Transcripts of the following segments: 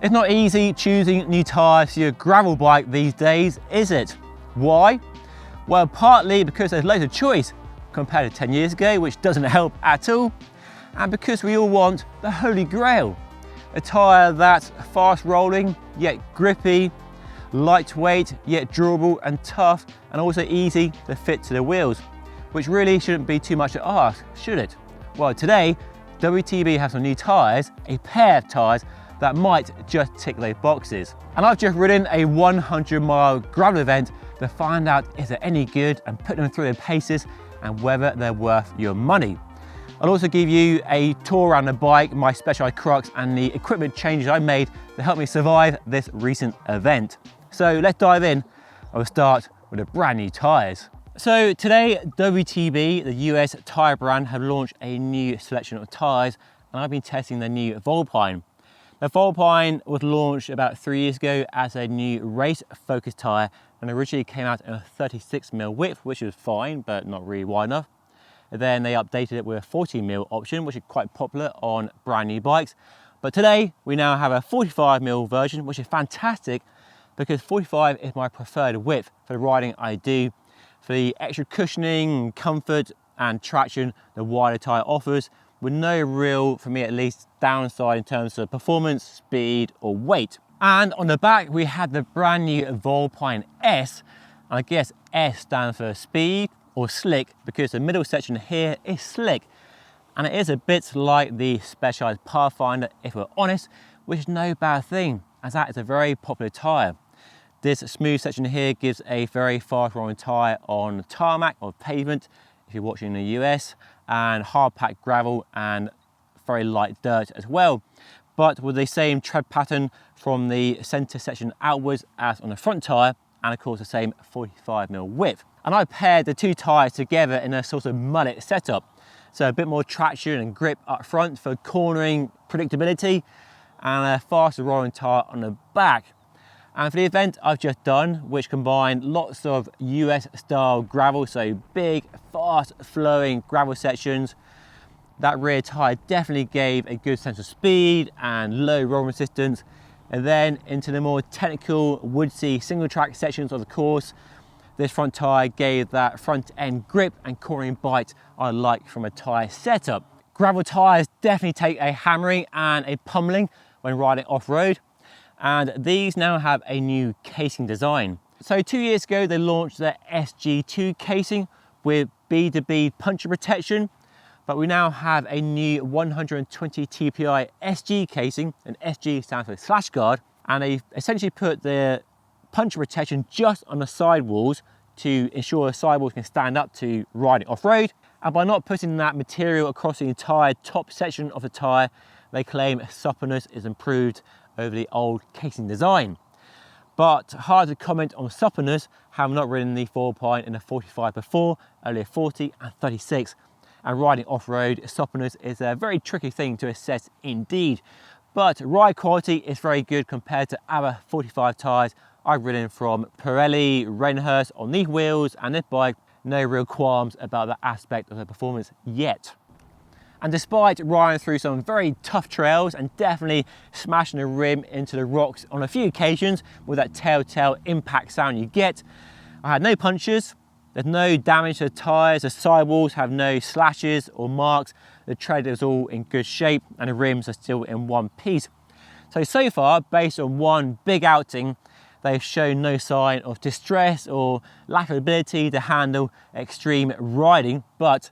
It's not easy choosing new tyres for your gravel bike these days, is it? Why? Well, partly because there's loads of choice compared to 10 years ago, which doesn't help at all, and because we all want the holy grail, a tyre that's fast rolling, yet grippy, lightweight, yet durable and tough, and also easy to fit to the wheels, which really shouldn't be too much to ask, should it? Well, today, WTB has some new tyres, a pair of tyres that might just tick those boxes. And I've just ridden a 100-mile gravel event to find out if they're any good and put them through their paces and whether they're worth your money. I'll also give you a tour around the bike, my specialized Crux, and the equipment changes I made to help me survive this recent event. So let's dive in. I'll start with the brand new tyres. So today, WTB, the US tyre brand, have launched a new selection of tyres, and I've been testing the new Vulpine. The Vulpine was launched about 3 years ago as a new race-focused tyre and originally came out in a 36mm width, which is fine, but not really wide enough. And then they updated it with a 40mm option, which is quite popular on brand new bikes. But today, we now have a 45mm version, which is fantastic because 45 is my preferred width for the riding I do. For the extra cushioning, comfort and traction the wider tyre offers, with no real, for me at least, downside in terms of performance, speed or weight. And on the back we had the brand new Vulpine S, and I guess S stands for speed or slick because the middle section here is slick, and it is a bit like the Specialized Pathfinder if we're honest, which is no bad thing as that is a very popular tyre. This smooth section here gives a very fast rolling tyre on tarmac or pavement if you're watching in the US, and hard packed gravel and very light dirt as well, but with the same tread pattern from the center section outwards as on the front tyre, and of course the same 45mm width. And I paired the two tyres together in a sort of mullet setup, so a bit more traction and grip up front for cornering predictability, and a faster rolling tyre on the back. And for the event I've just done, which combined lots of US style gravel, so big, fast flowing gravel sections, that rear tyre definitely gave a good sense of speed and low roll resistance. And then into the more technical woodsy single track sections of the course, this front tyre gave that front end grip and cornering bite I like from a tyre setup. Gravel tyres definitely take a hammering and a pummeling when riding off-road, and these now have a new casing design. So 2 years ago they launched the SG2 casing with bead-to-bead puncture protection, but we now have a new 120 TPI SG casing, and SG stands for slash guard, and they essentially put the puncture protection just on the sidewalls to ensure the sidewalls can stand up to riding off-road, and by not putting that material across the entire top section of the tyre, they claim suppleness is improved over the old casing design. But hard to comment on suppleness, having not ridden the Vulpine in a 45 before, only a 40 and 36. And riding off-road, suppleness is a very tricky thing to assess indeed. But ride quality is very good compared to other 45 tyres I've ridden from Pirelli, Reinhurst on these wheels and this bike. No real qualms about that aspect of the performance yet. And despite riding through some very tough trails and definitely smashing the rim into the rocks on a few occasions with that telltale impact sound you get, I had no punctures, there's no damage to the tyres, the sidewalls have no slashes or marks, the tread is all in good shape and the rims are still in one piece. So far, based on one big outing, they've shown no sign of distress or lack of ability to handle extreme riding, but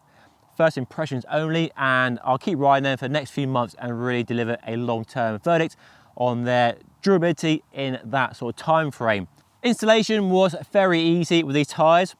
first impressions only, and I'll keep riding them for the next few months and really deliver a long-term verdict on their durability in that sort of time frame. Installation was very easy with these tyres.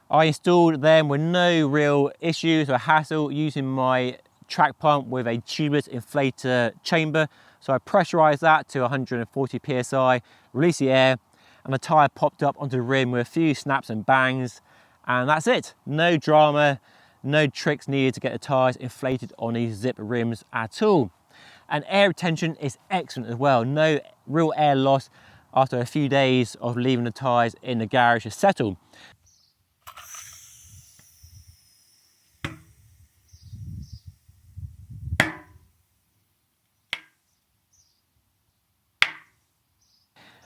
I installed them with no real issues or hassle using my track pump with a tubeless inflator chamber. So I pressurized that to 140 psi, released the air, and the tyre popped up onto the rim with a few snaps and bangs, and that's it. No drama. No tricks needed to get the tyres inflated on these zip rims at all. And air retention is excellent as well. No real air loss after a few days of leaving the tyres in the garage to settle.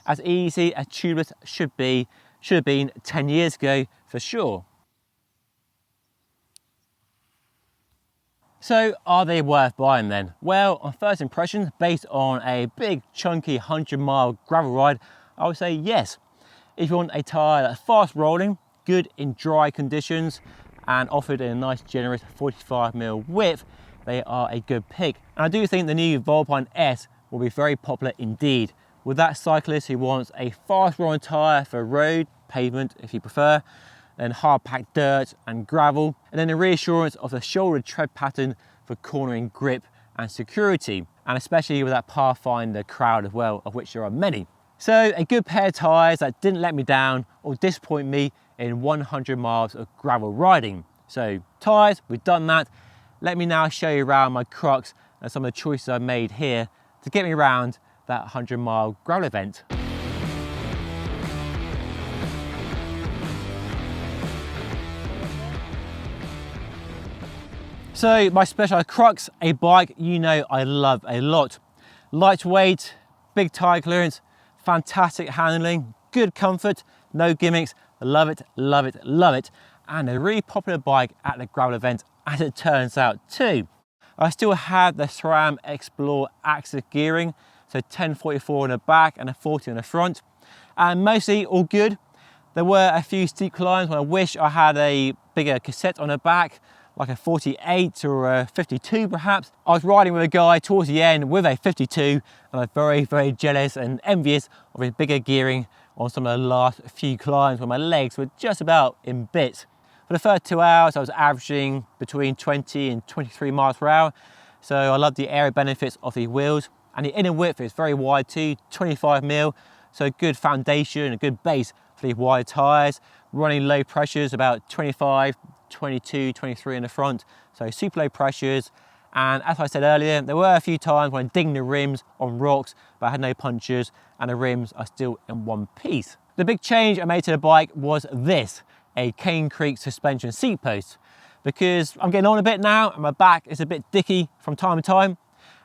as easy as tubeless should have been 10 years ago for sure. So are they worth buying then? Well, on first impression, based on a big chunky 100-mile gravel ride, I would say yes. If you want a tyre that's fast rolling, good in dry conditions, and offered in a nice generous 45mm width, they are a good pick. And I do think the new Vulpine S will be very popular indeed, with that cyclist who wants a fast rolling tyre for road, pavement if you prefer, then hard packed dirt and gravel, and then the reassurance of the shoulder tread pattern for cornering grip and security, and especially with that Pathfinder crowd as well, of which there are many. So a good pair of tyres that didn't let me down or disappoint me in 100 miles of gravel riding. So tyres, we've done that. Let me now show you around my Crux and some of the choices I made here to get me around that 100-mile gravel event. So my Specialized Crux, a bike you know I love a lot. Lightweight, big tyre clearance, fantastic handling, good comfort, no gimmicks, love it, love it, love it, and a really popular bike at the gravel event as it turns out too. I still have the SRAM Explore axis gearing, so 1044 in the back and a 40 in the front, and mostly all good. There were a few steep climbs when I wish I had a bigger cassette on the back, like a 48 or a 52 perhaps. I was riding with a guy towards the end with a 52 and I was very, very jealous and envious of his bigger gearing on some of the last few climbs where my legs were just about in bits. For the first 2 hours I was averaging between 20 and 23 miles per hour, so I love the aero benefits of the wheels, and the inner width is very wide too, 25mm, so good foundation, a good base for these wide tyres, running low pressures about 25, 22, 23 in the front, so super low pressures. And as I said earlier, there were a few times when I dinged the rims on rocks, but I had no punctures and the rims are still in one piece. The big change I made to the bike was this, a Cane Creek suspension seat post, because I'm getting on a bit now and my back is a bit dicky from time to time,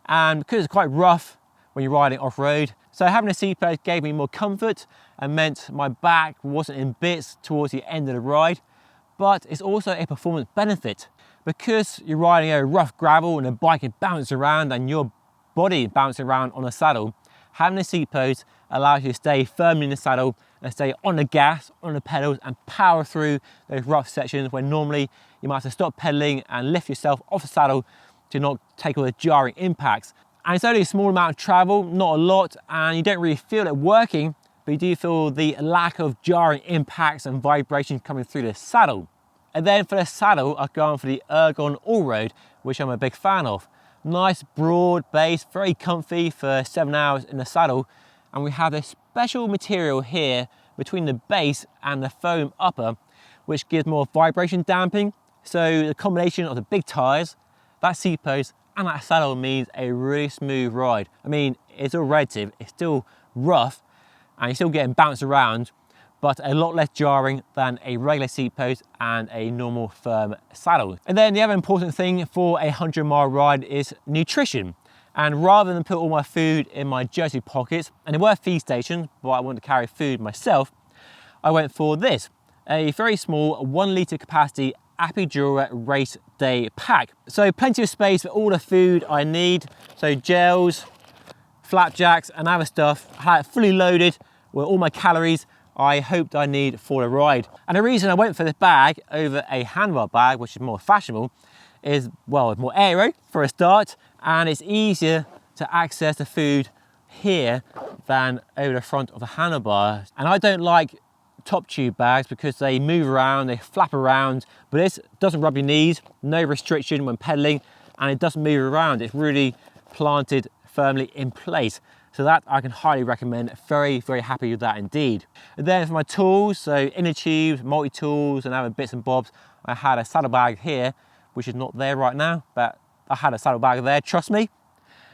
and because it's quite rough when you're riding off-road, so having a seat post gave me more comfort and meant my back wasn't in bits towards the end of the ride. But it's also a performance benefit because you're riding a rough gravel and the bike is bouncing around and your body bouncing around on a saddle. Having a seat post allows you to stay firmly in the saddle and stay on the gas, on the pedals, and power through those rough sections where normally you might have to stop pedaling and lift yourself off the saddle to not take all the jarring impacts. And it's only a small amount of travel, not a lot, and you don't really feel it working, but you do feel the lack of jarring impacts and vibrations coming through the saddle. And then for the saddle, I've gone for the Ergon All-Road, which I'm a big fan of. Nice broad base, very comfy for 7 hours in the saddle. And we have this special material here between the base and the foam upper, which gives more vibration damping. So the combination of the big tyres, that seat post, and that saddle means a really smooth ride. I mean, it's all relative, it's still rough, and you're still getting bounced around, but a lot less jarring than a regular seat post and a normal firm saddle. And then the other important thing for a 100-mile ride is nutrition. And rather than put all my food in my jersey pockets, and there were feed stations, but I wanted to carry food myself, I went for this, a very small 1 litre capacity Apidura race day pack. So plenty of space for all the food I need, so gels, flapjacks and other stuff. I had it fully loaded with all my calories I hoped I need for the ride. And the reason I went for this bag over a handlebar bag, which is more fashionable, is, well, it's more aero for a start, and it's easier to access the food here than over the front of the handlebar. And I don't like top tube bags because they move around, they flap around, but this doesn't rub your knees, no restriction when pedaling, and it doesn't move around. It's really planted firmly in place. So that I can highly recommend. Very, very happy with that indeed. And then for my tools, so inner tubes, multi-tools and other bits and bobs, I had a saddlebag here, which is not there right now, but I had a saddlebag there, trust me.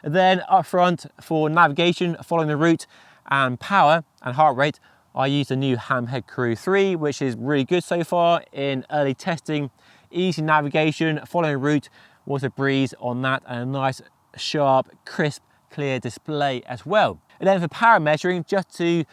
And then up front for navigation, following the route and power and heart rate, I used the new Hamhead Crew 3, which is really good so far in early testing. Easy navigation, following the route was a breeze on that, and a nice, sharp, crisp, clear display as well. And then for power measuring, just to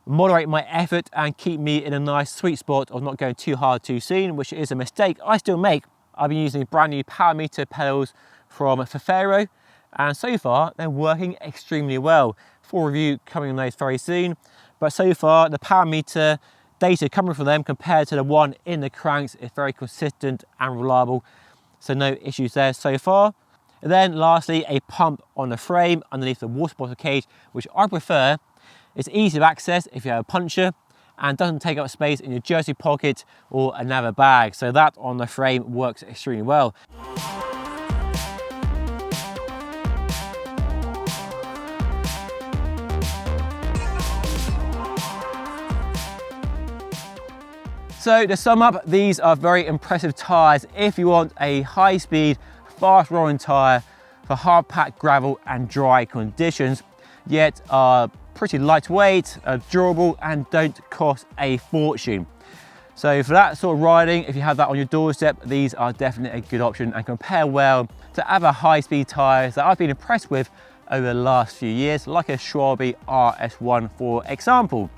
moderate my effort and keep me in a nice sweet spot of not going too hard too soon, which is a mistake I still make. I've been using brand new power meter pedals from Aero, and so far they're working extremely well. Full review coming on those very soon, but so far the power meter data coming from them compared to the one in the cranks is very consistent and reliable, so no issues there so far. And then lastly, a pump on the frame underneath the water bottle cage, which I prefer. It's easy to access if you have a puncher and doesn't take up space in your jersey pocket or another bag. So that on the frame works extremely well. So to sum up, these are very impressive tyres if you want a high-speed, fast-rolling tyre for hard-packed gravel and dry conditions, yet are pretty lightweight, durable, and don't cost a fortune. So for that sort of riding, if you have that on your doorstep, these are definitely a good option and compare well to other high-speed tyres that I've been impressed with over the last few years, like a Schwalbe RS1 for example.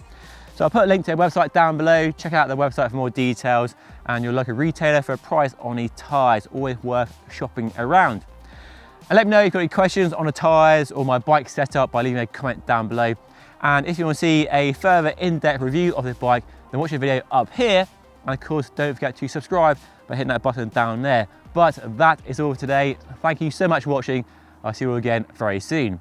So I'll put a link to their website down below. Check out their website for more details and your local retailer for a price on these tyres. Always worth shopping around. And let me know if you've got any questions on the tyres or my bike setup by leaving a comment down below. And if you want to see a further in-depth review of this bike, then watch the video up here. And of course, don't forget to subscribe by hitting that button down there. But that is all for today. Thank you so much for watching. I'll see you all again very soon.